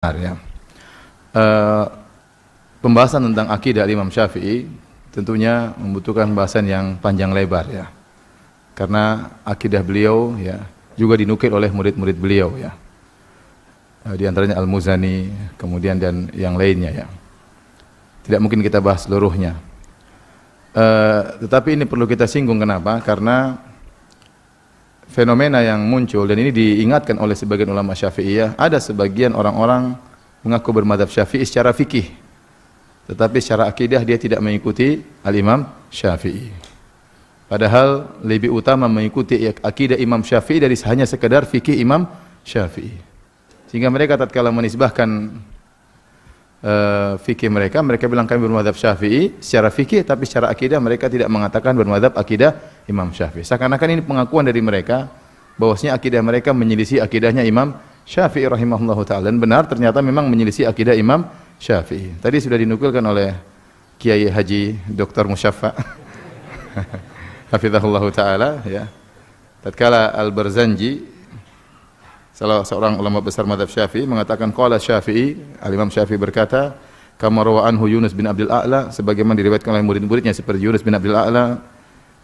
Ya. Eh, Pembahasan tentang akidah Imam Syafi'i tentunya membutuhkan pembahasan yang panjang lebar ya. Karena akidah beliau ya juga dinukil oleh murid-murid beliau ya. Di antaranya Al-Muzani, kemudian dan yang lainnya ya. Tidak mungkin kita bahas seluruhnya. Tetapi ini perlu kita singgung, kenapa? Karena fenomena yang muncul, dan ini diingatkan oleh sebagian ulama Syafi'iyah, ada sebagian orang-orang mengaku bermadzhab Syafi'i secara fikih, tetapi secara akidah dia tidak mengikuti Al-Imam Syafi'i. Padahal lebih utama mengikuti akidah Imam Syafi'i dari hanya sekedar fikih Imam Syafi'i. Sehingga mereka tatkala menisbahkan fikih mereka bilang kami bermadzhab Syafi'i secara fikih, tapi secara akidah mereka tidak mengatakan bermadzhab akidah Imam Syafi'i. Seakan-akan ini pengakuan dari mereka bahwasanya akidah mereka menyelisih akidahnya Imam Syafi'i rahimahullahu taala, dan benar ternyata memang menyelisih akidah Imam Syafi'i. Tadi sudah dinukilkan oleh Kiai Haji Dr. Musyaffa hafizahullahu taala ya. Tatkala Al-Barzanji, salah seorang ulama besar mazhab Syafi'i, mengatakan qala Syafi'i, Al-Imam Syafi'i berkata, kama rawa anhu Yunus bin Abdul A'la, sebagaimana diriwayatkan oleh murid-muridnya seperti Yunus bin Abdul A'la,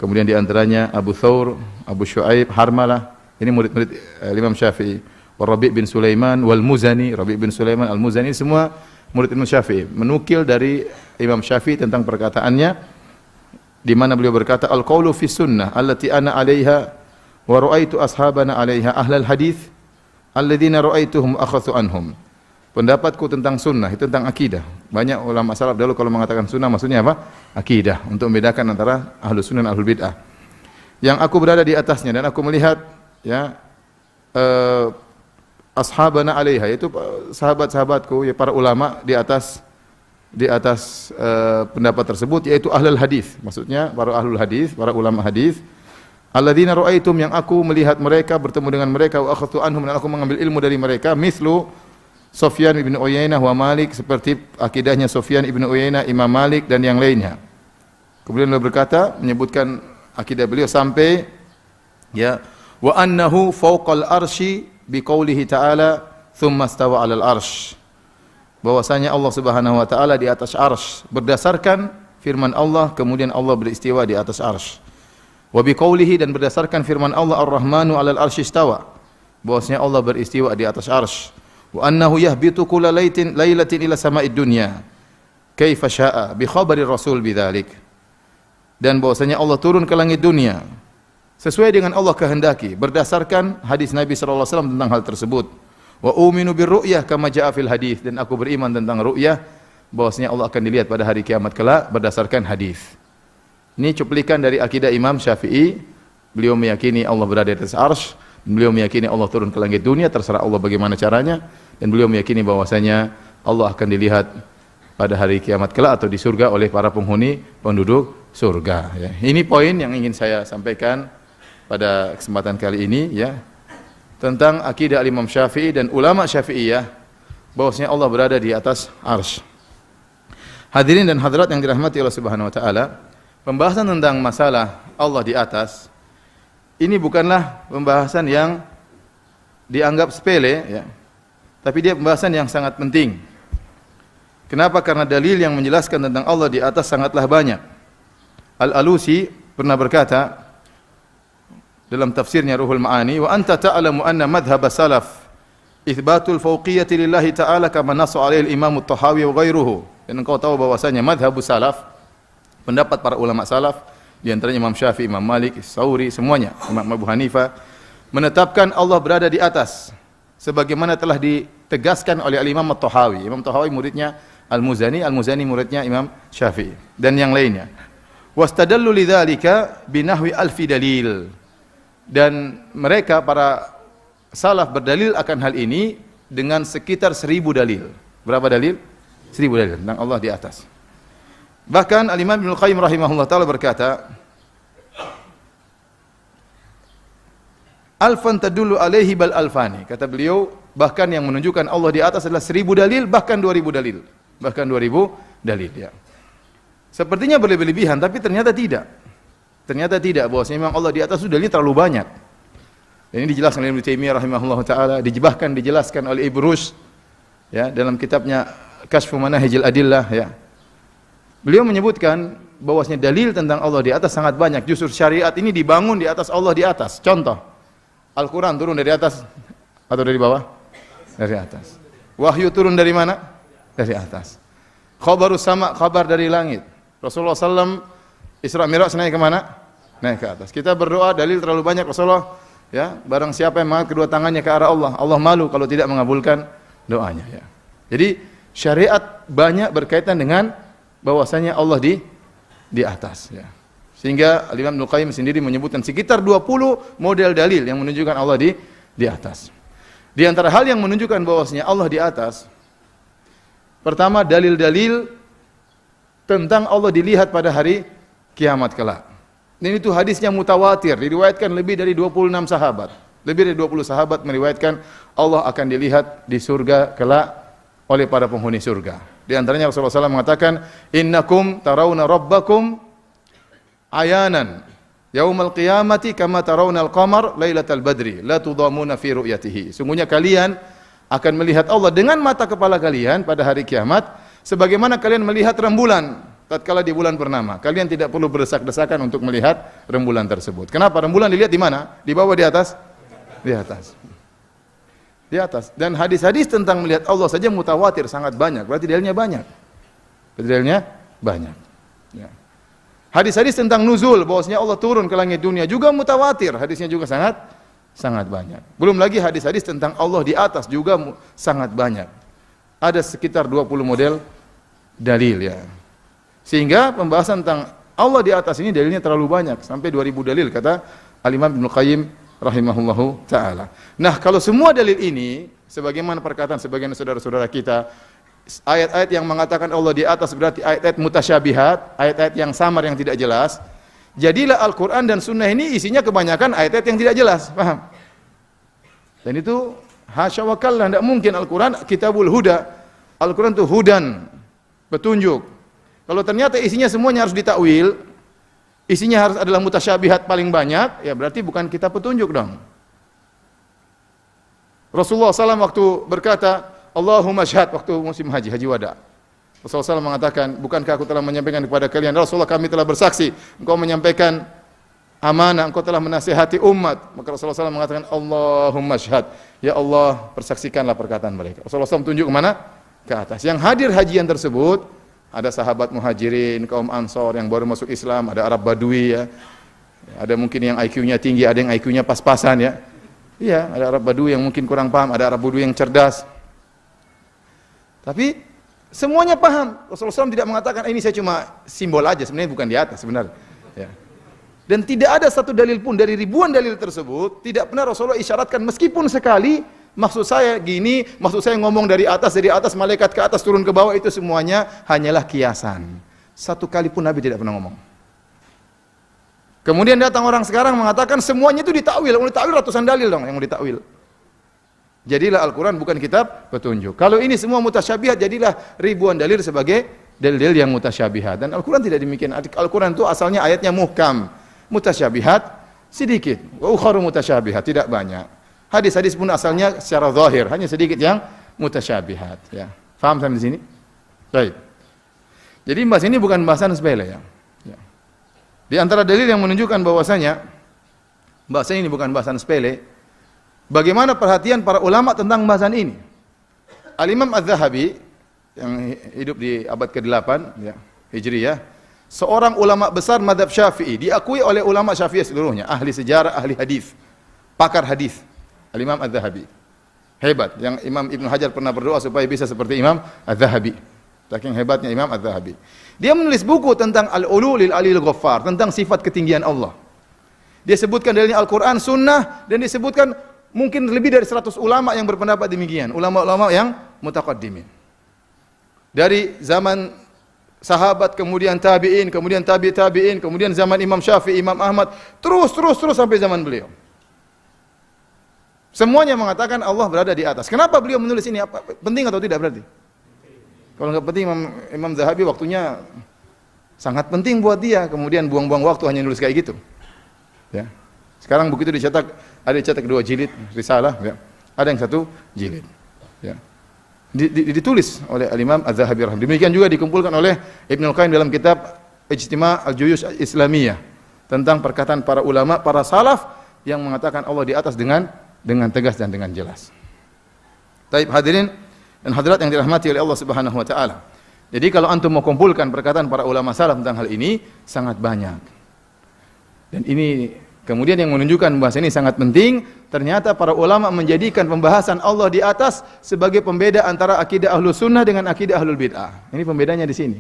kemudian di antaranya Abu Thawr, Abu Syuaib, Harmalah, ini murid-murid Imam Syafi'i, wa Rabi' bin Sulaiman wal Muzani, Rabi' bin Sulaiman Al-Muzani, semua murid Imam Syafi'i menukil dari Imam Syafi'i tentang perkataannya di mana beliau berkata, al-qaulu fi sunnah allati ana 'alaiha wa ra'aitu ashabana 'alaiha ahlal hadits alladzina ra'aituhum akhadhu anhum. Pendapatku tentang sunnah itu tentang akidah. Banyak ulama salaf dahulu kalau mengatakan sunnah maksudnya apa? Akidah, untuk membedakan antara ahlu sunnah dan ahlul bid'ah. Yang aku berada di atasnya dan aku melihat ya ashabana 'alaiha, yaitu sahabat-sahabatku ya, para ulama di atas pendapat tersebut, yaitu ahlul hadis, maksudnya para ahlul hadis, para ulama hadis. Alladzina ra'aitum, yang aku melihat mereka, bertemu dengan mereka, wa akhadtu anhum, dan aku mengambil ilmu dari mereka, mislu Sufyan ibn Uyainah wa Malik, seperti akidahnya Sufyan ibn Uyainah, Imam Malik dan yang lainnya. Kemudian beliau berkata, menyebutkan akidah beliau sampai ya, wa annahu fawqal arsy biqaulihi ta'ala thumma stawa 'alal arsy, bahwasanya Allah Subhanahu wa taala di atas arsy berdasarkan firman Allah, kemudian Allah beristiwa di atas arsy. Wa biqaulihi, dan berdasarkan firman Allah, Ar-Rahmanu 'alal arsy istawa, bahwasanya Allah beristiwa di atas arsy. Wa annahu yahbitu kulla lailatin ila sama'id dunya kaifa syaa bi khabari rasul bidzalik, dan bahwasanya Allah turun ke langit dunia sesuai dengan Allah kehendaki berdasarkan hadis Nabi sallallahu alaihi wasallam tentang hal tersebut. Wa uminu birru'yah kama jaa fil hadis, dan aku beriman tentang ru'yah, bahwasanya Allah akan dilihat pada hari kiamat kelak berdasarkan hadis. Ini cuplikan dari akidah Imam Syafi'i. Beliau meyakini Allah berada di atas arsy, beliau meyakini Allah turun ke langit dunia, terserah Allah bagaimana caranya, dan beliau meyakini bahwasanya Allah akan dilihat pada hari kiamat kelak atau di surga oleh para penghuni penduduk surga ya. Ini poin yang ingin saya sampaikan pada kesempatan kali ini ya, tentang akidah Imam Syafi'i dan ulama Syafi'iyah, bahwasanya Allah berada di atas arsy. Hadirin dan hadirat yang dirahmati Allah Subhanahu wa taala, pembahasan tentang masalah Allah di atas ini bukanlah pembahasan yang dianggap sepele ya, tapi dia pembahasan yang sangat penting. Kenapa? Karena dalil yang menjelaskan tentang Allah di atas sangatlah banyak. Al-Alusi pernah berkata dalam tafsirnya Ruhul Ma'ani, wa anta ta'lamu anna madhhab salaf itsbatul fawqiyyati lillahi ta'ala kama nassa alaihi al-Imam at-Tahawi wa ghairuhu. Dan engkau tahu bahwasanya madhhab salaf, pendapat para ulama salaf, di antaranya Imam Syafi'i, Imam Malik, Tsauri, semuanya, Imam Abu Hanifah, menetapkan Allah berada di atas sebagaimana telah ditegaskan oleh al-Imam at-Tahawi. Imam Tahawi muridnya Al-Muzani, Al-Muzani muridnya Imam Syafi'i dan yang lainnya. Wastadallu lidzalika binahwi alfi dalil. Dan mereka para salaf berdalil akan hal ini dengan sekitar 1000 dalil. Berapa dalil? 1000 dalil tentang Allah di atas. Bahkan Al-Imam Ibnu Qayyim rahimahullah taala berkata, alfan tadullu alaihi bal alfani. Kata beliau, bahkan yang menunjukkan Allah di atas adalah 1000 dalil, bahkan 2000 dalil. Bahkan 2000 dalil ya. Sepertinya berlebihan, tapi ternyata tidak. Ternyata tidak, bahwasanya memang Allah di atas itu dalilnya terlalu banyak. Dan ini dijelaskan oleh Ibnu Taimiyah rahimahullah taala, dijelaskan oleh Ibnu Rushd ya, dalam kitabnya Kashfu Manahijil Adillah ya. Beliau menyebutkan bahwasanya dalil tentang Allah di atas sangat banyak. Justru syariat ini dibangun di atas Allah di atas. Contoh, Al-Quran turun dari atas atau dari bawah? Dari atas. Wahyu turun dari mana? Dari atas. Khabarus sama, kabar dari langit. Rasulullah SAW Isra Mi'raj naik ke mana? Naik ke atas. Kita berdoa, dalil terlalu banyak Rasulullah. Ya, barang siapa yang mengangkat kedua tangannya ke arah Allah, Allah malu kalau tidak mengabulkan doanya. Ya. Jadi syariat banyak berkaitan dengan bahwasanya Allah di atas. Ya. Sehingga Imam Ibnu Qayyim sendiri menyebutkan sekitar 20 model dalil yang menunjukkan Allah di atas. Di antara hal yang menunjukkan bahwasanya Allah di atas, pertama dalil-dalil tentang Allah dilihat pada hari kiamat kelak. Ini itu hadisnya mutawatir, diriwayatkan lebih dari 26 sahabat. Lebih dari 20 sahabat meriwayatkan Allah akan dilihat di surga kelak oleh para penghuni surga. Di antaranya Rasulullah SAW mengatakan, "Innakum tarawna rabbakum ayanan yaumal qiyamati kama tarawnal qamar lailatal badri la tudamuna fi ru'yatihi." Sungguhnya kalian akan melihat Allah dengan mata kepala kalian pada hari kiamat sebagaimana kalian melihat rembulan tatkala di bulan purnama. Kalian tidak perlu berdesak-desakan untuk melihat rembulan tersebut. Kenapa? Rembulan dilihat di mana? Di bawah, di atas? Di atas. Di atas. Dan hadis-hadis tentang melihat Allah saja mutawatir sangat banyak. Berarti dalilnya banyak. Dalilnya banyak. Ya. Hadis-hadis tentang nuzul, bahwasanya Allah turun ke langit dunia juga mutawatir. Hadisnya juga sangat banyak. Belum lagi hadis-hadis tentang Allah di atas juga sangat banyak. Ada sekitar 20 model dalil ya. Sehingga pembahasan tentang Allah di atas ini dalilnya terlalu banyak, sampai 2000 dalil kata Al-Imam Ibnu Qayyim rahimahullahu taala. Nah, kalau semua dalil ini sebagaimana perkataan sebagian saudara-saudara kita, ayat-ayat yang mengatakan Allah di atas berarti ayat-ayat mutasyabihat, ayat-ayat yang samar yang tidak jelas. Jadilah Al-Qur'an dan Sunnah ini isinya kebanyakan ayat-ayat yang tidak jelas, paham? Dan itu hasya wa kalla, tidak mungkin. Al-Qur'an kitabul huda. Al-Qur'an itu hudan, petunjuk. Kalau ternyata isinya semuanya harus ditakwil, isinya harus adalah mutasyabihat paling banyak, ya berarti bukan kitab petunjuk dong. Rasulullah SAW waktu berkata, Allahumma syahad, waktu musim haji wada. Rasulullah SAW mengatakan, bukankah aku telah menyampaikan kepada kalian, Rasulullah kami telah bersaksi, engkau menyampaikan amanah, engkau telah menasihati umat. Maka Rasulullah SAW mengatakan, Allahumma syahad, ya Allah persaksikanlah perkataan mereka. Rasulullah SAW tunjuk ke mana? Ke atas. Yang hadir hajian tersebut, ada sahabat muhajirin, kaum ansor yang baru masuk Islam, ada Arab Badui ya. Ada mungkin yang IQ-nya tinggi, ada yang IQ-nya pas-pasan ya. Iya, ada Arab Badui yang mungkin kurang paham, ada Arab Badui yang cerdas. Tapi semuanya paham. Rasulullah SAW tidak mengatakan ini saya cuma simbol aja, sebenarnya bukan di atas sebenarnya. Ya. Dan tidak ada satu dalil pun dari ribuan dalil tersebut, tidak pernah Rasulullah isyaratkan meskipun sekali. Maksud saya gini, maksud saya ngomong dari atas malaikat ke atas turun ke bawah, itu semuanya hanyalah kiasan. Satu kali pun Nabi tidak pernah ngomong. Kemudian datang orang sekarang mengatakan semuanya itu ditakwil. Mau ditakwil ratusan dalil dong yang mau ditakwil. Jadilah Al-Quran bukan kitab petunjuk. Kalau ini semua mutasyabihat, jadilah ribuan dalil sebagai dalil yang mutasyabihat. Dan Al-Quran tidak demikian. Al-Quran itu asalnya ayatnya muhkam. Mutasyabihat sedikit. Wa ukharu mutasyabihat, tidak banyak. Hadis-hadis pun asalnya secara zahir, hanya sedikit yang mutasyabihat ya. Faham sampai di sini? Baik. Jadi bahas ini bukan bahasan sepele ya. Ya. Di antara dalil yang menunjukkan bahwasanya bahasan ini bukan bahasan sepele, bagaimana perhatian para ulama tentang bahasan ini. Al-Imam Az-Zahabi yang hidup di abad ke-8 ya, Hijriyah, seorang ulama besar mazhab Syafi'i, diakui oleh ulama Syafi'i seluruhnya, ahli sejarah, ahli hadis, pakar hadis. Al-Imam Az-Zahabi. Hebat. Yang Imam Ibnu Hajar pernah berdoa supaya bisa seperti Imam Az-Zahabi. Saking hebatnya Imam Az-Zahabi. Dia menulis buku tentang Al-Ulu lil Alil Ghaffar, tentang sifat ketinggian Allah. Dia sebutkan dalilnya Al-Quran, Sunnah, dan disebutkan mungkin lebih dari 100 ulama yang berpendapat demikian. Ulama-ulama yang mutaqaddimin. Dari zaman sahabat, kemudian tabi'in, kemudian tabi'in, kemudian zaman Imam Syafi'i, Imam Ahmad, terus sampai zaman beliau. Semuanya mengatakan Allah berada di atas. Kenapa beliau menulis ini? Apa, penting atau tidak berarti? Kalau nggak penting, Imam Zahabi waktunya sangat penting buat dia. Kemudian buang-buang waktu hanya nulis kayak gitu. Ya. Sekarang buku itu dicetak, ada dicetak 2 jilid risalah, ya. Ada yang 1 jilid. Ya. ditulis oleh Al-Imam Az-Zahabi rahimahullah. Demikian juga dikumpulkan oleh Ibnu Qayyim dalam kitab Ijtima' al-Juyush Islamiyah tentang perkataan para ulama, para salaf yang mengatakan Allah di atas dengan tegas dan dengan jelas. Taib hadirin dan hadirat yang dirahmati oleh Allah Subhanahu wa taala. Jadi kalau antum mau kumpulkan perkataan para ulama salaf tentang hal ini sangat banyak. Dan ini kemudian yang menunjukkan bahasa ini sangat penting, ternyata para ulama menjadikan pembahasan Allah di atas sebagai pembeda antara akidah Ahlus Sunnah dengan akidah Ahlul Bid'ah. Ini pembedanya di sini.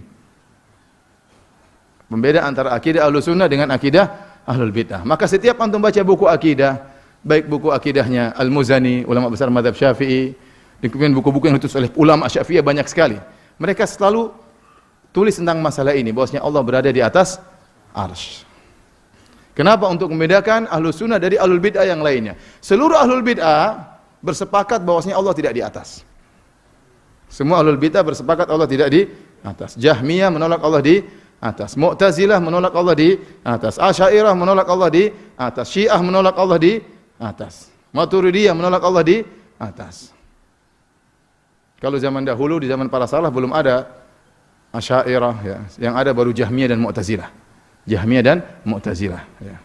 Pembeda antara akidah Ahlus Sunnah dengan akidah Ahlul Bid'ah. Maka setiap antum baca buku akidah, baik buku akidahnya Al-Muzani, ulama besar mazhab Syafi'i, dan kemudian buku-buku yang ditulis oleh ulama Syafi'iyah banyak sekali. Mereka selalu tulis tentang masalah ini, bahwasanya Allah berada di atas arsy. Kenapa? Untuk membedakan Ahlus Sunnah dari Ahlul Bid'ah yang lainnya. Seluruh Ahlul Bid'ah bersepakat bahwasanya Allah tidak di atas. Semua Ahlul Bid'ah bersepakat Allah tidak di atas. Jahmiyah menolak Allah di atas. Mu'tazilah menolak Allah di atas. Asy'ariyah menolak Allah di atas. Syiah menolak Allah di atas. Maturidiyah menolak Allah di atas. Kalau zaman dahulu, di zaman para salaf belum ada Asy'ariyah, ya. Yang ada baru Jahmiyah dan Mu'tazilah. Jahmiyah dan Mu'tazilah, ya.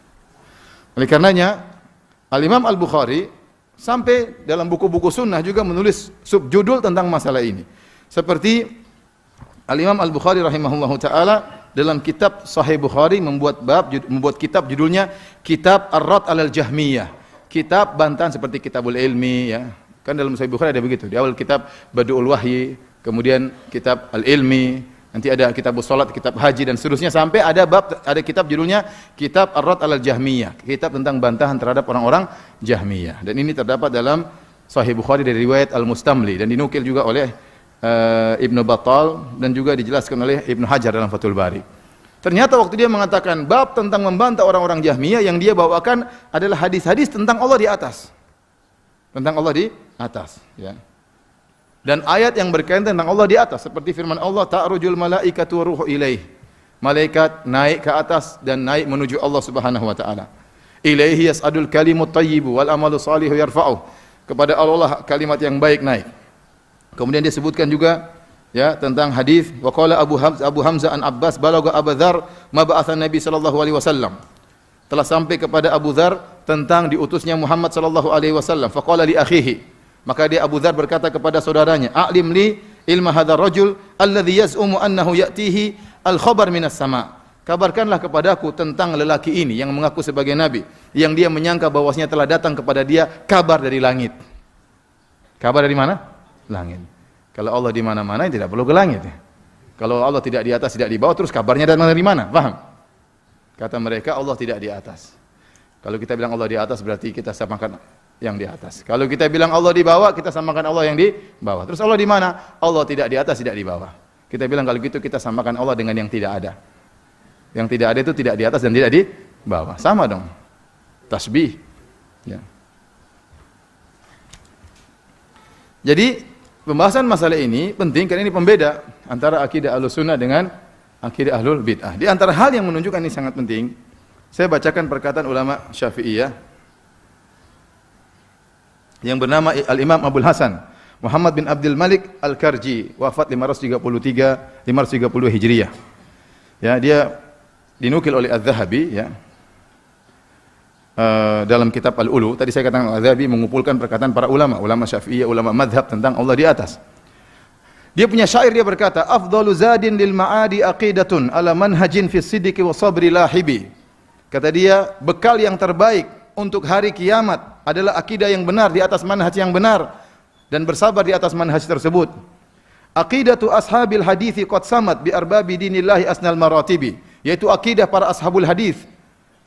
Oleh karenanya Al-Imam Al-Bukhari sampai dalam buku-buku sunnah juga menulis subjudul tentang masalah ini. Seperti Al-Imam Al-Bukhari rahimahullahu taala dalam kitab Sahih Bukhari membuat kitab judulnya Kitab Ar-Rad 'alal Jahmiyah. Kitab bantahan seperti Kitabul Ilmi, ya. Kan dalam Sahih Bukhari ada begitu. Di awal kitab Badul Wahyi, kemudian kitab Al-Ilmi, nanti ada kitab salat, kitab haji dan seterusnya sampai ada kitab judulnya Kitab Ar-Rad 'alal Jahmiyah, kitab tentang bantahan terhadap orang-orang Jahmiyah. Dan ini terdapat dalam Sahih Bukhari dari riwayat Al-Mustamli dan dinukil juga oleh Ibnu Battal dan juga dijelaskan oleh Ibnu Hajar dalam Fathul Bari. Ternyata waktu dia mengatakan bab tentang membantah orang-orang Jahmiyah, yang dia bawakan adalah hadis-hadis tentang Allah di atas. Tentang Allah di atas, ya. Dan ayat yang berkaitan tentang Allah di atas, seperti firman Allah, ta'rujul malaikatu wa ruhu ilaih. Malaikat naik ke atas dan naik menuju Allah Subhanahu wa taala. Ilaihi yas'adul kalimut thayyibu wal amalu shalihu yarfa'uh. Kepada Allah kalimat yang baik naik. Kemudian dia sebutkan juga, ya, tentang hadis wa qala Abu Hamzah an Abbas balagha Abu Dzar ma ba'athan Nabi sallallahu alaihi wasallam. Telah sampai kepada Abu Dzar tentang diutusnya Muhammad sallallahu alaihi wasallam. Faqala li akhihi. Maka dia Abu Dzar berkata kepada saudaranya, "A'lim li ilma hadzal rajul alladhi yaz'umu annahu ya'tihi al-khabar minas sama." Kabarkanlah kepadaku tentang lelaki ini yang mengaku sebagai nabi, yang dia menyangka bahwasanya telah datang kepada dia kabar dari langit. Kabar dari mana? Langit. Kalau Allah di mana-mana tidak perlu ke langit. Kalau Allah tidak di atas, tidak di bawah, terus kabarnya datang dari mana? Paham? Kata mereka Allah tidak di atas. Kalau kita bilang Allah di atas berarti kita samakan yang di atas. Kalau kita bilang Allah di bawah, kita samakan Allah yang di bawah. Terus Allah di mana? Allah tidak di atas, tidak di bawah. Kita bilang kalau gitu kita samakan Allah dengan yang tidak ada. Yang tidak ada itu tidak di atas dan tidak di bawah. Sama dong. Tasbih. Ya. Jadi pembahasan masalah ini penting karena ini pembeda antara akidah Ahlus Sunnah dengan akidah Ahlul Bid'ah. Di antara hal yang menunjukkan ini sangat penting, saya bacakan perkataan ulama Syafi'iyah yang bernama Al-Imam Abdul Hasan Muhammad bin Abdul Malik Al-Karji, wafat 530 Hijriyah. Ya, dia dinukil oleh Az-Zahabi, ya. Dalam kitab Al-Ulu, tadi saya katakan Az-Zahabi mengumpulkan perkataan para ulama Syafi'iyah, ulama mazhab tentang Allah di atas. Dia punya syair, dia berkata, "Afdalu zadin lil ma'adi aqidatun ala manhajin fi sidqi wa sabri lahibi." Kata dia, bekal yang terbaik untuk hari kiamat adalah akidah yang benar di atas manhaj yang benar dan bersabar di atas manhaj tersebut. Aqidatu ashabil hadithi qad samat bi arbabi dinillahi asnal maratibi, yaitu akidah para ashabul hadis,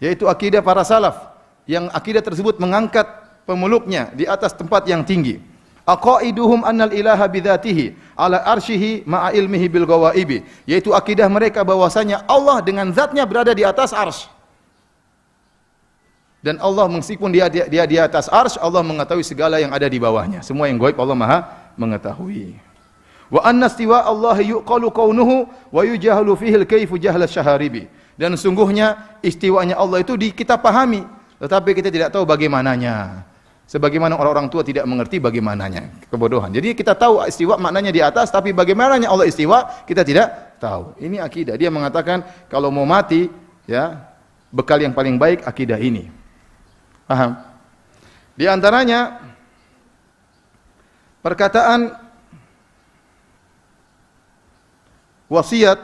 yaitu akidah para salaf, yang akidah tersebut mengangkat pemeluknya di atas tempat yang tinggi. Aqaiduhum annal ilaha bidzatihi ala arsyihi ma'a ilmihi bil ghawaibi, yaitu akidah mereka bahwasanya Allah dengan zatnya berada di atas arsy. Dan Allah meskipun dia di atas arsy, Allah mengetahui segala yang ada di bawahnya. Semua yang gaib Allah Maha mengetahui. Wa anna istiwa Allah yuqalu kaunuhu wa yujahalu fihi al-kayfu jahla syaharibi. Dan sungguhnya istiwanya Allah itu kita pahami, tetapi kita tidak tahu bagaimananya. Sebagaimana orang-orang tua tidak mengerti bagaimananya kebodohan. Jadi kita tahu istiwa maknanya di atas, tapi bagaimananya Allah istiwa kita tidak tahu. Ini akidah. Dia mengatakan kalau mau mati, ya bekal yang paling baik akidah ini. Paham? Di antaranya perkataan wasiat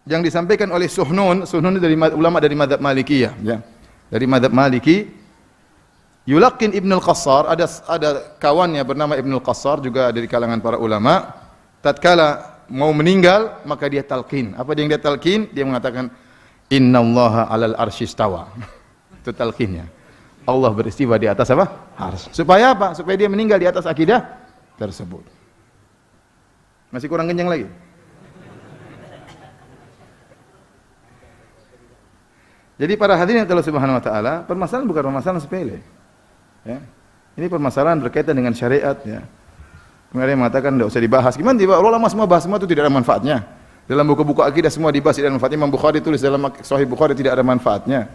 yang disampaikan oleh Suhnun dari ulama dari mazhab Malikiyah, ya. Dari mazhab Maliki. Yulaqqin Ibnul Qassar, ada kawannya bernama Ibnul Qassar juga dari kalangan para ulama. Tatkala mau meninggal, maka dia talqin. Apa yang dia talqin? Dia mengatakan innallaha 'alal arsy istawa. Itu talqinnya. Allah beristiwa di atas apa? Arsy. Supaya apa? Supaya dia meninggal di atas akidah tersebut. Masih kurang kencang lagi? Jadi para hadirin Allah Subhanahu wa taala, permasalahan bukan permasalahan sepele. Ya. Ini permasalahan berkaitan dengan syariat, ya. Kemudian yang mengatakan tidak usah dibahas. Gimana tiba ulama semua bahas semua itu tidak ada manfaatnya. Dalam buku-buku akidah semua dibahas tidak ada manfaatnya. Imam Bukhari tulis dalam Sahih Bukhari tidak ada manfaatnya.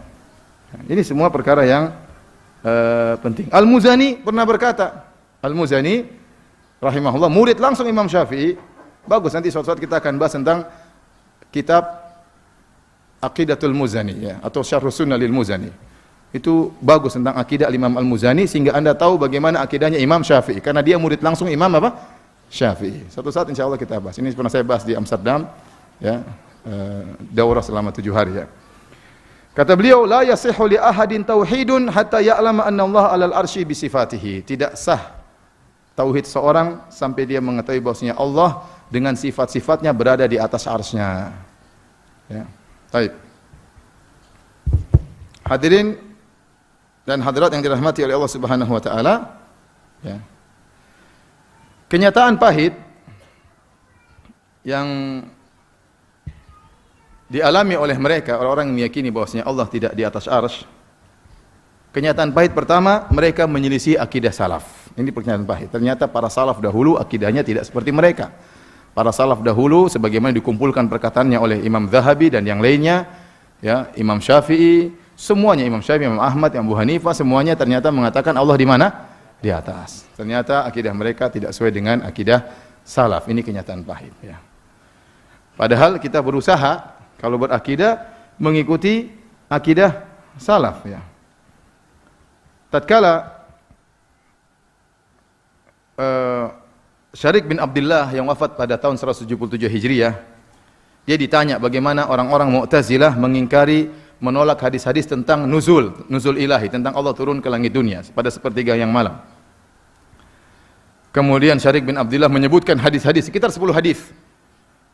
Ini semua perkara yang penting. Al-Muzani pernah berkata, Al-Muzani rahimahullah murid langsung Imam Syafi'i. Bagus, nanti suatu saat kita akan bahas tentang kitab Aqidatul Muzani, ya, atau Syarh Sunnah lil Muzani. Itu bagus tentang akidah Imam Al-Muzani sehingga Anda tahu bagaimana akidahnya Imam Syafi'i karena dia murid langsung Imam apa? Syafi'i. Suatu saat insyaallah kita bahas. Ini pernah saya bahas di Amsterdam, ya. Daurah selama 7 hari, ya. Kata beliau, la yasihhu li ahadin tauhidun hatta ya'lama anna Allah 'alal arsy bi sifatihi. Tidak sah tauhid seorang sampai dia mengetahui bahwasanya Allah dengan sifat-sifatnya berada di atas arsy-Nya. Ya. Baik. Hadirin dan hadirat yang dirahmati oleh Allah Subhanahu wa taala, ya. Kenyataan pahit yang dialami oleh mereka orang-orang yang meyakini bahwasanya Allah tidak di atas arsy. Kenyataan pahit pertama, mereka menyelisih akidah salaf. Ini kenyataan pahit. Ternyata para salaf dahulu akidahnya tidak seperti mereka. Para salaf dahulu sebagaimana dikumpulkan perkataannya oleh Imam Zahabi dan yang lainnya, ya, Imam Syafi'i, semuanya Imam Syafi'i, Imam Ahmad, Imam Abu Hanifah, semuanya ternyata mengatakan Allah di mana? Di atas. Ternyata akidah mereka tidak sesuai dengan akidah salaf. Ini kenyataan pahit, ya. Padahal kita berusaha kalau berakidah mengikuti akidah salaf, ya. Tatkala Syarik bin Abdullah yang wafat pada tahun 177 Hijriah, dia ditanya bagaimana orang-orang Mu'tazilah mengingkari, menolak hadis-hadis tentang nuzul ilahi, tentang Allah turun ke langit dunia pada sepertiga yang malam. Kemudian Syarik bin Abdullah menyebutkan hadis-hadis, sekitar 10 hadis.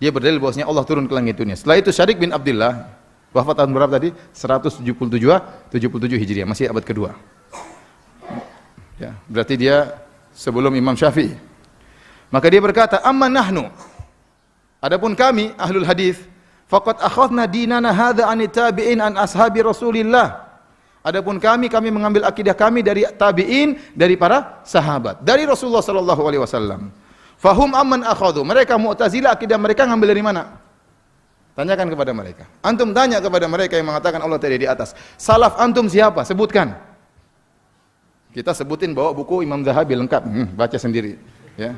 Dia berdalil bahwasanya Allah turun ke langit dunia. Setelah itu Syarik bin Abdullah wafat tahun berapa tadi? 177 Hijriah, masih abad kedua. Ya, berarti dia sebelum Imam Syafi'i. Maka dia berkata, "Amma nahnu, adapun kami ahlul hadis, faqad akhadna dinana hadza an tabi'in an ashabi Rasulillah." Adapun kami mengambil akidah kami dari tabi'in, dari para sahabat, dari Rasulullah sallallahu alaihi wasallam. Fahum amman akhadhu. Mereka Mu'tazilah akidah mereka ngambil dari mana? Tanyakan kepada mereka. Antum tanya kepada mereka yang mengatakan Allah tidak di atas. Salaf antum siapa? Sebutkan. Kita sebutin bawa buku Imam Zahabi lengkap, baca sendiri, ya.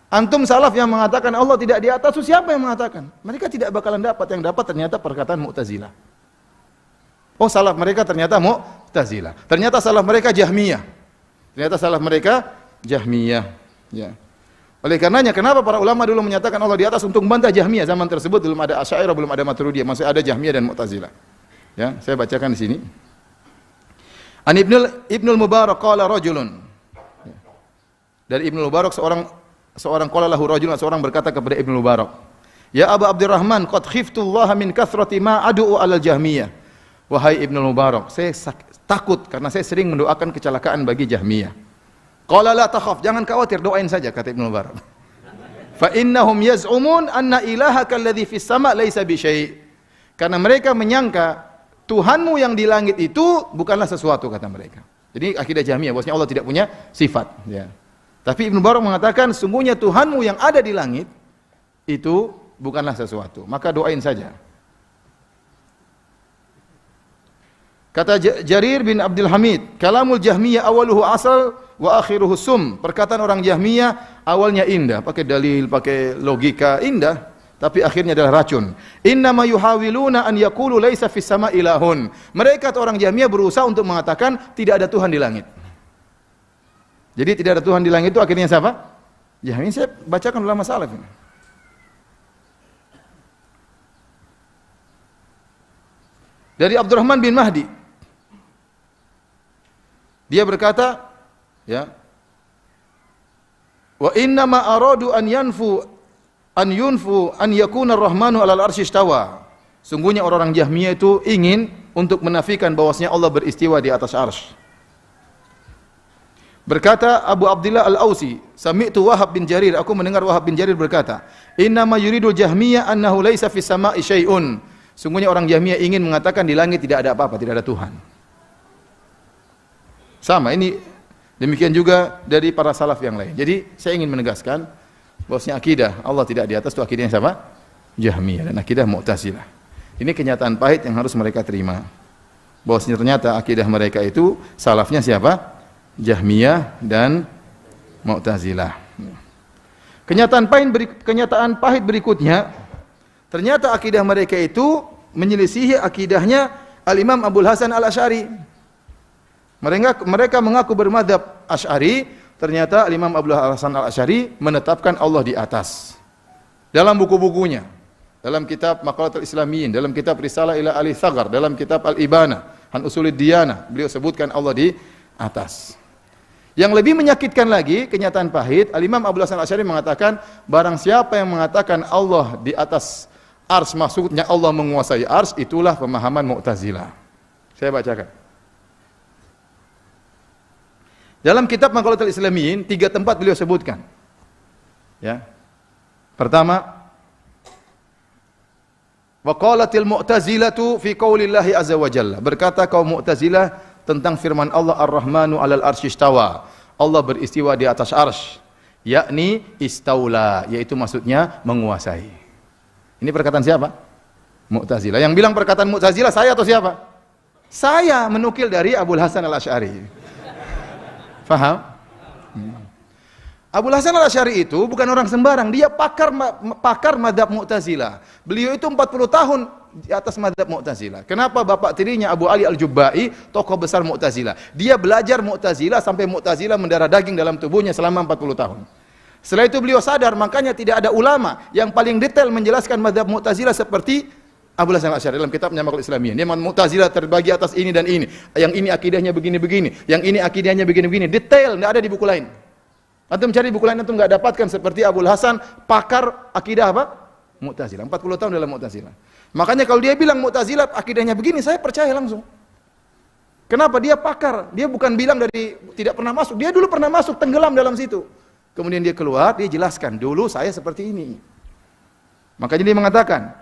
Antum salaf yang mengatakan Allah tidak di atas, itu siapa yang mengatakan? Mereka tidak bakalan dapat, yang dapat ternyata perkataan Mu'tazilah. Oh, salaf mereka ternyata Mu'tazilah. Ternyata salaf mereka Jahmiyah. Ya. Oleh karenanya kenapa para ulama dulu menyatakan Allah di atas untuk membantah Jahmiyah? Zaman tersebut belum ada Asy'ariyah, belum ada Maturidiyah, masih ada Jahmiyah dan Mu'tazilah. Ya, saya bacakan di sini. An Ibnul Mubarak qala rajulun. Dari Ibnul Mubarak seorang qala lahu rajulun, seorang berkata kepada Ibnul Mubarak, "Ya Aba Abdurrahman, qad khiftullaha min kathrati ma ad'u 'alal Jahmiyah." Wahai Ibnul Mubarak, saya takut karena saya sering mendoakan kecelakaan bagi Jahmiyah. Qala la takhaf, jangan khawatir, doain saja, kata Ibnul Mubarak. Fa innahum yaz'umun anna ilahaka alladhi fis sama' laisa bi syai'. Karena mereka menyangka Tuhanmu yang di langit itu bukanlah sesuatu, kata mereka. Jadi akidah Jahmiyah bahwasanya Allah tidak punya sifat, ya. Tapi Ibnu Barak mengatakan sungguhnya Tuhanmu yang ada di langit itu bukanlah sesuatu, maka doain saja. Kata Jarir bin Abdul Hamid, kalamul Jahmiyah awaluhu asal wa akhiruhu sum. Perkataan orang Jahmiyah awalnya indah, pakai dalil, pakai logika, indah, tapi akhirnya adalah racun. Innama yuhawiluna an yaqulu laisa fis sama ilahun. Mereka orang Jahmiyah berusaha untuk mengatakan tidak ada Tuhan di langit. Jadi tidak ada Tuhan di langit itu akhirnya siapa? Jahmiyah. Saya bacakan ulama salaf ini. Dari Abdurrahman bin Mahdi. Dia berkata, ya, wa inna ma aradu an yunfu an yakuna ar-rahmanu 'alal arsy istawa. Sungguhnya orang-orang Jahmiyah itu ingin untuk menafikan bahwasanya Allah beristiwa di atas arsy. Berkata Abu Abdullah Al-Ausi, sami'tu Wahab bin Jarir, aku mendengar Wahab bin Jarir berkata, inna ma yuridul Jahmiyah annahu laisa fis sama'i syai'un. Sungguhnya orang Jahmiyah ingin mengatakan di langit tidak ada apa-apa, tidak ada Tuhan. Sama, ini demikian juga dari para salaf yang lain. Jadi saya ingin menegaskan bahwasanya akidah Allah tidak di atas itu akidahnya siapa? Jahmiyah dan akidah Mu'tazilah. Ini kenyataan pahit yang harus mereka terima. Bahwasanya ternyata akidah mereka itu salafnya siapa? Jahmiyah dan Mu'tazilah. Kenyataan pahit berikutnya, ternyata akidah mereka itu menyelisihi akidahnya Al-Imam Abul Hasan Al-Asy'ari. Mereka mengaku bermadzhab Asy'ari, ternyata Imam Abdul Hasan Al-Asy'ari menetapkan Allah di atas. Dalam buku-bukunya, dalam kitab Maqalatul Islamiyyin, dalam kitab Risalah ila Ali Thaghar, dalam kitab Al-Ibana an Usulid Diyanah, beliau sebutkan Allah di atas. Yang lebih menyakitkan lagi, kenyataan pahit, Al-Imam Abdul Hasan Al-Asy'ari mengatakan, barang siapa yang mengatakan Allah di atas ars, maksudnya Allah menguasai ars, itulah pemahaman Mu'tazilah. Saya bacakan. Dalam kitab Maqalatul Islamiyyin 3 tempat beliau sebutkan. Ya. Pertama, wa qalatil mu'tazilatu fi qaulillahi azza wa jalla. Berkata kaum Mu'tazilah tentang firman Allah Ar-Rahmanu 'alal arsy istawa. Allah beristiwa di atas arsy, yakni istaula, yaitu maksudnya menguasai. Ini perkataan siapa? Mu'tazilah. Yang bilang perkataan Mu'tazilah saya atau siapa? Saya menukil dari Abul Hasan Al-Asy'ari. Faham? Abul Hasan Al-Asy'ari itu bukan orang sembarang, dia pakar mazhab Mu'tazilah. Beliau itu 40 tahun di atas mazhab Mu'tazilah. Kenapa bapak tirinya Abu Ali Al-Jubba'i, tokoh besar Mu'tazilah? Dia belajar Mu'tazilah sampai Mu'tazilah mendarah daging dalam tubuhnya selama 40 tahun. Setelah itu beliau sadar, makanya tidak ada ulama yang paling detail menjelaskan mazhab Mu'tazilah seperti Abul Hasan Al-Asy'ari dalam kitabnya Maqalatul Islamiyyin. Dia Mu'tazilah terbagi atas ini dan ini. Yang ini akidahnya begini-begini, yang ini akidahnya begini-begini. Detail, tidak ada di buku lain. Antum cari buku lain, antum enggak dapatkan seperti Abul Hasan, pakar akidah apa? Mu'tazilah. 40 tahun dalam Mu'tazilah. Makanya kalau dia bilang Mu'tazilah akidahnya begini, saya percaya langsung. Kenapa? Dia pakar. Dia bukan bilang dari tidak pernah masuk. Dia dulu pernah masuk, tenggelam dalam situ. Kemudian dia keluar, dia jelaskan, dulu saya seperti ini. Makanya dia mengatakan,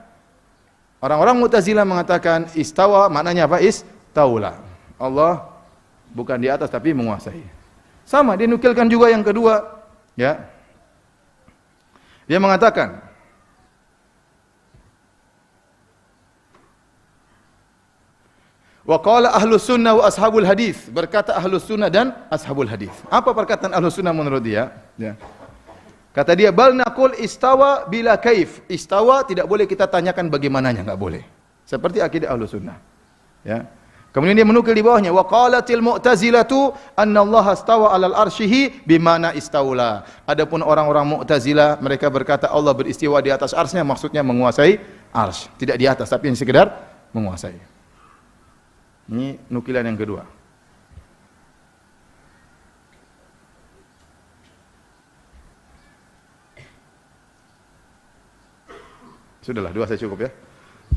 orang-orang Mu'tazilah mengatakan istawa maknanya apa? Istaula. Allah bukan di atas tapi menguasai. Sama, dia nukilkan juga yang kedua, ya. Dia mengatakan wa qala ahlus sunnah wa ashabul hadis, berkata ahlus sunnah dan ashabul hadis. Apa perkataan ahlus sunnah menurut dia? Ya. Kata dia, bal naqul istawa bila kaif. Istawa tidak boleh kita tanyakan bagaimananya, enggak boleh. Seperti akidah ahlus sunnah. Ya. Kemudian dia menukil di bawahnya, wa qalatil mu'tazilatu anna Allah istawa 'alal arsyihi bimana istaula. Adapun orang-orang Mu'tazilah, mereka berkata Allah beristiwa di atas arsy-Nya, maksudnya menguasai arsy. Tidak di atas, tapi sekedar menguasai. Ini nukilan yang kedua. Sudahlah, 2 saya cukup ya.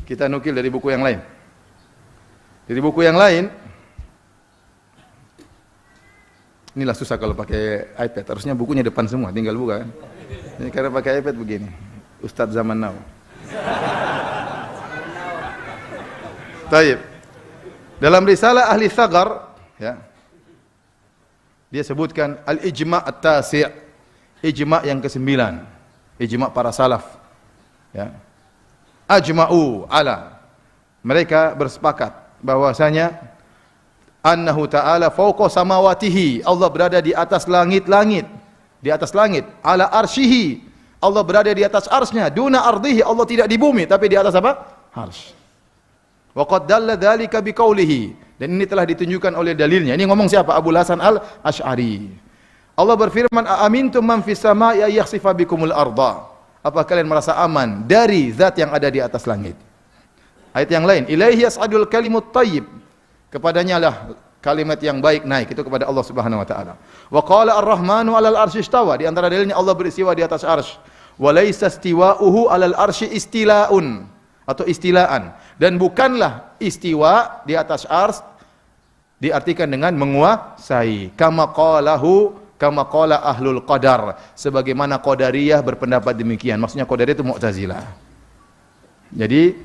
Kita nukil dari buku yang lain. Dari buku yang lain, inilah susah kalau pakai iPad. Harusnya bukunya depan semua, tinggal buka kan. Ini karena pakai iPad begini. Ustadz zaman now. Taib. Dalam risalah Ahli Thaghar, ya, dia sebutkan al-ijma' at-tasi', ijma' yang ke-9, ijma' para salaf. Ya. Ajma'u ala, mereka bersepakat bahwasanya annahu ta'ala fawqa samawatihi, Allah berada di atas langit-langit, di atas langit, ala arsyihi, Allah berada di atas arsy-Nya, duna ardihi, Allah tidak di bumi tapi di atas apa? Arsy. Wa qad dalla dzalika biqaulihi, dan ini telah ditunjukkan oleh dalilnya. Ini ngomong siapa? Abul Hasan Al-Asy'ari. Allah berfirman, "Aamintum man fis samaa'i ay yakhsifa bikumul arda?" Apa kalian merasa aman dari zat yang ada di atas langit? Ayat yang lain, "Ilaihi yas'adul kalimut thayyib." Kepadanya lah kalimat yang baik naik, itu kepada Allah Subhanahu wa taala. Wa qala ar-rahmanu 'alal arsy istawa, di antara dalilnya Allah beristiwa di atas arsy. Wa laisa istiwa'uhu 'alal arsy istila'un, atau istilaan, dan bukanlah istiwa di atas arsy diartikan dengan menguasai. Kama qala ahlul qadar, sebagaimana qadariyah berpendapat demikian. Maksudnya qadariyah itu Mu'tazilah. Jadi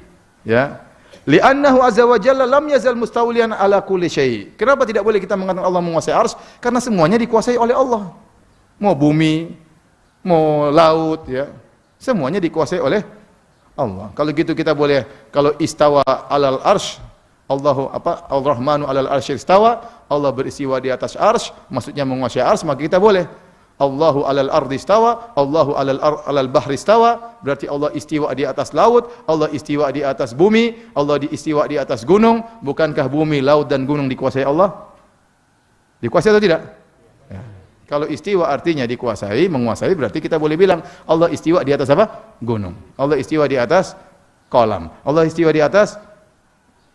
ya, li'annahu azza wa jalla lam yazal mustawliyan ala kulli syai'. Kenapa tidak boleh kita mengatakan Allah menguasai arsy? Karena semuanya dikuasai oleh Allah. Mau bumi, mau laut, ya, semuanya dikuasai oleh Allah. Kalau gitu kita boleh, kalau istawa alal arsy, Allahu apa? Ar-Rahmanu alal arsy istawa, Allah beristiwa di atas arsy, maksudnya menguasai arsy, maka kita boleh. Allahu alal ardi istawa, Allahu alal bahri istawa, berarti Allah istiwa di atas laut, Allah istiwa di atas bumi, Allah istiwa di atas gunung. Bukankah bumi, laut dan gunung dikuasai Allah? Dikuasai atau tidak? Ya. Kalau istiwa artinya dikuasai, menguasai, berarti kita boleh bilang Allah istiwa di atas apa? Gunung. Allah istiwa di atas kolam. Allah istiwa di atas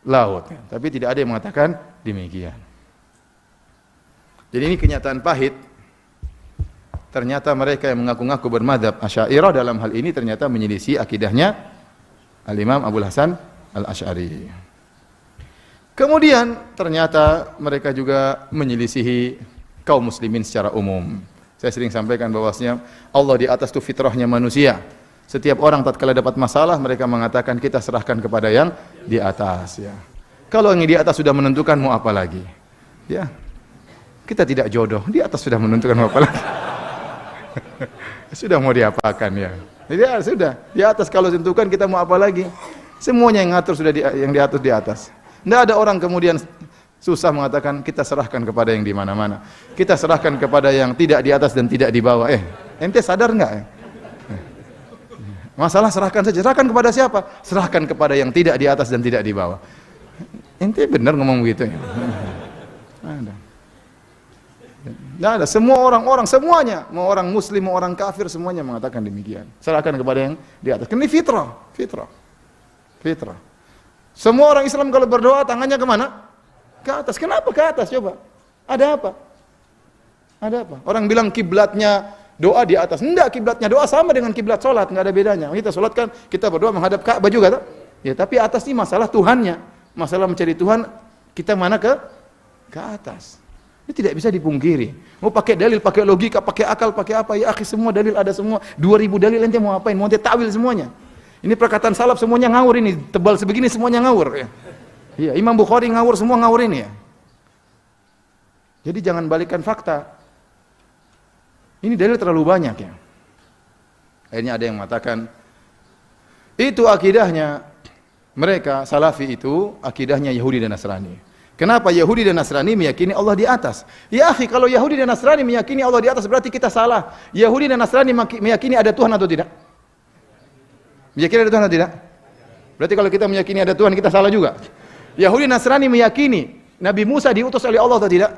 laut. Tapi tidak ada yang mengatakan demikian. Jadi ini kenyataan pahit. Ternyata mereka yang mengaku-ngaku bermadzhab Asy'ariyah dalam hal ini ternyata menyelisih akidahnya Al-Imam Abul Hasan Al-Asy'ari. Kemudian ternyata mereka juga menyelisihi kaum muslimin secara umum. Saya sering sampaikan bahwasanya Allah di atas itu fitrahnya manusia. Setiap orang tatkala dapat masalah mereka mengatakan kita serahkan kepada yang di atas, ya. Kalau yang di atas sudah menentukan mau apa lagi? Ya. Kita tidak jodoh, di atas sudah menentukan mau apa lagi. Sudah mau diapakan, ya. Jadi ya, sudah, di atas kalau tentukan kita mau apa lagi? Semuanya yang ngatur sudah yang diatur di atas. Tidak ada orang kemudian susah mengatakan kita serahkan kepada yang di mana-mana. Kita serahkan kepada yang tidak di atas dan tidak di bawah. Ente sadar enggak? Masalah serahkan saja. Serahkan kepada siapa? Serahkan kepada yang tidak di atas dan tidak di bawah. Ente benar ngomong begitu ya? Ada. Tidak ada. Semua orang-orang, semuanya, mau orang muslim, mau orang kafir, semuanya mengatakan demikian. Serahkan kepada yang di atas. Ini fitrah. Semua orang Islam kalau berdoa tangannya kemana? Ke atas. Kenapa ke atas? Coba. Ada apa? Orang bilang kiblatnya doa di atas. Enggak, kiblatnya doa sama dengan kiblat salat, enggak ada bedanya. Kita salat kan kita berdoa menghadap Ka'bah juga, tak? Ya, tapi atas ini masalah Tuhannya. Masalah mencari Tuhan, kita mana ke atas. Ini tidak bisa dipungkiri. Mau pakai dalil, pakai logika, pakai akal, pakai apa? Ya akhi, semua dalil ada semua. 2000 dalil ente mau apain? Mau ente takwil semuanya. Ini perkataan salaf semuanya ngawur ini. Tebal sebegini semuanya ngawur, ya. Iya, Imam Bukhari ngawur, semua ngawur ini, ya. Jadi jangan balikan fakta. Ini dalil terlalu banyak, ya. Akhirnya ada yang mengatakan itu akidahnya mereka Salafi, itu akidahnya Yahudi dan Nasrani. Kenapa Yahudi dan Nasrani meyakini Allah di atas? Ya akhi, kalau Yahudi dan Nasrani meyakini Allah di atas berarti kita salah. Yahudi dan Nasrani meyakini ada Tuhan atau tidak? Meyakini ada Tuhan atau tidak? Berarti kalau kita meyakini ada Tuhan kita salah juga. Yahudi dan Nasrani meyakini Nabi Musa diutus oleh Allah atau tidak?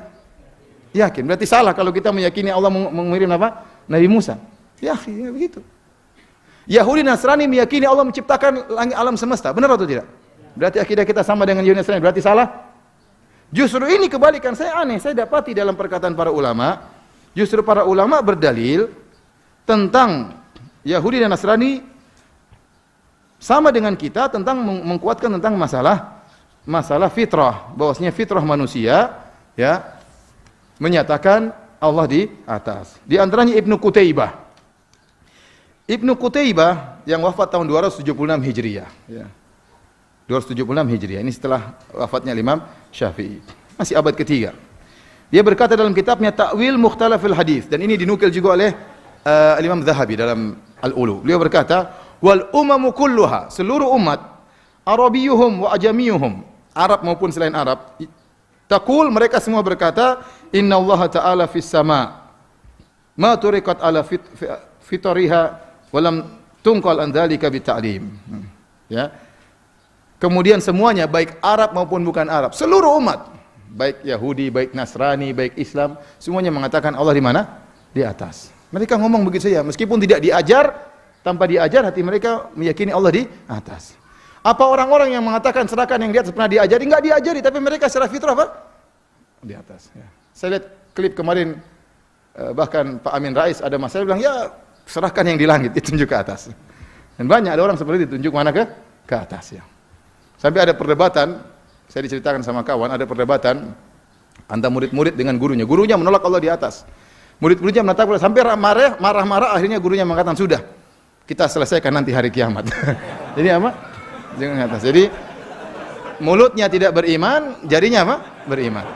Yakin. Berarti salah kalau kita meyakini Allah mengirim apa? Nabi Musa. Ya akhi, ya begitu. Yahudi dan Nasrani meyakini Allah menciptakan langit alam semesta. Benar atau tidak? Berarti akidah kita sama dengan Yahudi dan Nasrani. Berarti salah? Justru ini kebalikan, saya aneh, saya dapati dalam perkataan para ulama, justru para ulama berdalil tentang Yahudi dan Nasrani sama dengan kita tentang mengkuatkan tentang masalah fitrah, bahwasanya fitrah manusia, ya, menyatakan Allah di atas. Di antaranya Ibnu Qutaibah. Ibnu Qutaibah yang wafat tahun 276 Hijriah, ya. 276 Hijriah. Ini setelah wafatnya Imam Syafi'i. Masih abad ketiga. Dia berkata dalam kitabnya Ta'wil Mukhtalafil Hadis, dan ini dinukil juga oleh Imam Zahabi dalam Al-Ulu. Beliau berkata, "Wal umamu kulluha", seluruh umat, Arabiyuhum wa ajamiyuhum, Arab maupun selain Arab, Taqul, mereka semua berkata, Inna Allah Ta'ala fis sama, ma turiqat ala fitoriha, walam tungkal an dzalika bita'lim. Ya. Kemudian semuanya, baik Arab maupun bukan Arab, seluruh umat, baik Yahudi, baik Nasrani, baik Islam, semuanya mengatakan Allah di mana? Di atas. Mereka ngomong begitu saja, meskipun tidak diajar, tanpa diajar hati mereka meyakini Allah di atas. Apa orang-orang yang mengatakan serahkan yang di atas pernah diajari? Enggak diajari, tapi mereka secara fitrah apa? Di atas. Ya. Saya lihat klip kemarin, bahkan Pak Amin Rais ada masalah bilang, ya serahkan yang di langit, ditunjuk ke atas. Dan banyak ada orang seperti itu, tunjuk mana ke atas ya. Sampai ada perdebatan, saya diceritakan sama kawan, ada perdebatan antara murid-murid dengan gurunya. Gurunya menolak Allah di atas. Murid-muridnya menatap sampai marah-marah, akhirnya gurunya mengatakan, sudah, kita selesaikan nanti hari kiamat. Jadi apa? Dengan atas. Jadi mulutnya tidak beriman, jarinya apa? Beriman.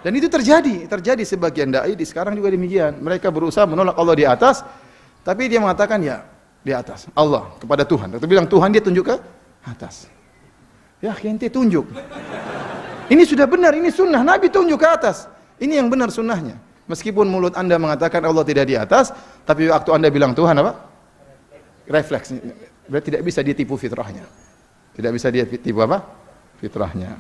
Dan itu terjadi sebagian dai di sekarang juga demikian. Mereka berusaha menolak Allah di atas, tapi dia mengatakan ya di atas. Allah kepada Tuhan. Dia bilang Tuhan, dia tunjuk ke atas. Ya, ente tunjuk. Ini sudah benar, ini sunnah. Nabi tunjuk ke atas. Ini yang benar sunnahnya. Meskipun mulut anda mengatakan Allah tidak di atas, tapi waktu anda bilang Tuhan apa? Refleks. Berarti tidak bisa dia tipu fitrahnya. Tidak bisa dia tipu apa? Fitrahnya.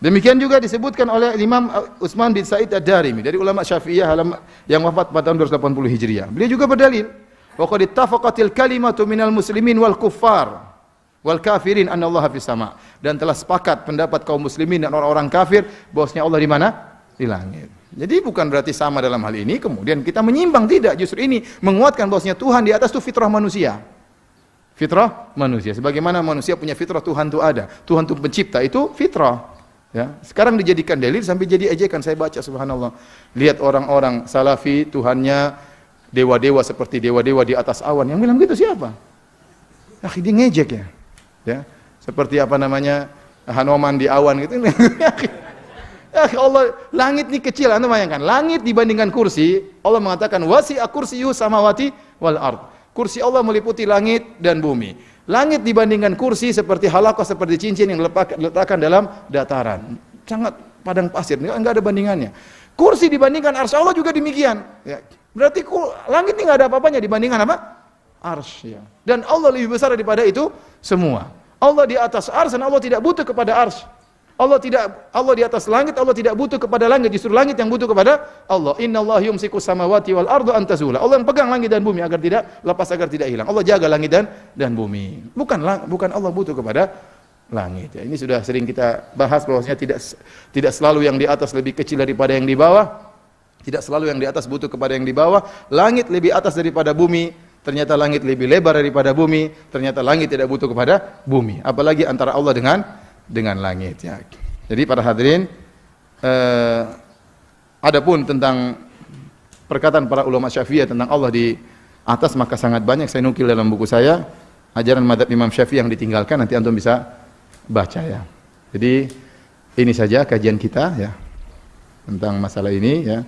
Demikian juga disebutkan oleh Imam Utsman bin Said Ad-Darimi dari ulama Syafi'iyah yang wafat pada tahun 280 Hijriah. Beliau juga berdalil, wa qad ittafaqatil kalimatu minal muslimin wal kuffar wal kafirin anna Allah fis sama. Dan telah sepakat pendapat kaum muslimin dan orang-orang kafir bahwasanya Allah di mana? Di langit. Jadi bukan berarti sama dalam hal ini kemudian kita menyimpang, tidak, justru ini menguatkan bahwasanya Tuhan di atas itu fitrah manusia. Fitrah manusia. Sebagaimana manusia punya fitrah Tuhan itu ada. Tuhan itu pencipta, itu fitrah. Ya, sekarang dijadikan dalil sampai jadi ejekan. Saya baca subhanallah. Lihat orang-orang salafi Tuhannya dewa-dewa seperti dewa-dewa di atas awan. Yang bilang gitu siapa? Dia ngejek ya. Ya, seperti apa namanya? Hanoman di awan gitu. Ya Allah, langit ini kecil. Anda bayangkan, langit dibandingkan kursi, Allah mengatakan wasi'a kursiyyuhu samawati wal ard. Kursi Allah meliputi langit dan bumi. Langit dibandingkan kursi seperti halaqah, seperti cincin yang diletakkan dalam dataran. Sangat padang pasir, enggak ada bandingannya. Kursi dibandingkan arsy Allah juga demikian. Ya. Berarti langit ini enggak ada apa-apanya dibandingkan apa? Arsy. Ya. Dan Allah lebih besar daripada itu semua. Allah di atas arsy dan Allah tidak butuh kepada arsy. Allah di atas langit, Allah tidak butuh kepada langit, justru langit yang butuh kepada Allah. Innallaha yumsiku samawati wal ardu an tazula. Allah yang pegang langit dan bumi agar tidak lepas, agar tidak hilang. Allah jaga langit dan bumi. Bukan Allah butuh kepada langit. Ya, ini sudah sering kita bahas bahwasanya tidak selalu yang di atas lebih kecil daripada yang di bawah. Tidak selalu yang di atas butuh kepada yang di bawah. Langit lebih atas daripada bumi. Ternyata langit lebih lebar daripada bumi. Ternyata langit tidak butuh kepada bumi. Apalagi antara Allah dengan langit ya. Jadi para hadirin, adapun tentang perkataan para ulama Syafi'iyah tentang Allah di atas maka sangat banyak, saya nukil dalam buku saya ajaran mazhab Imam Syafi'i yang ditinggalkan, nanti antum bisa baca ya. Jadi ini saja kajian kita ya tentang masalah ini ya.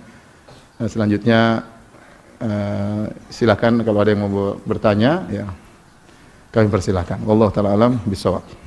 Selanjutnya silakan kalau ada yang mau bertanya ya, kami persilahkan. Wallahu taala alam bisawab.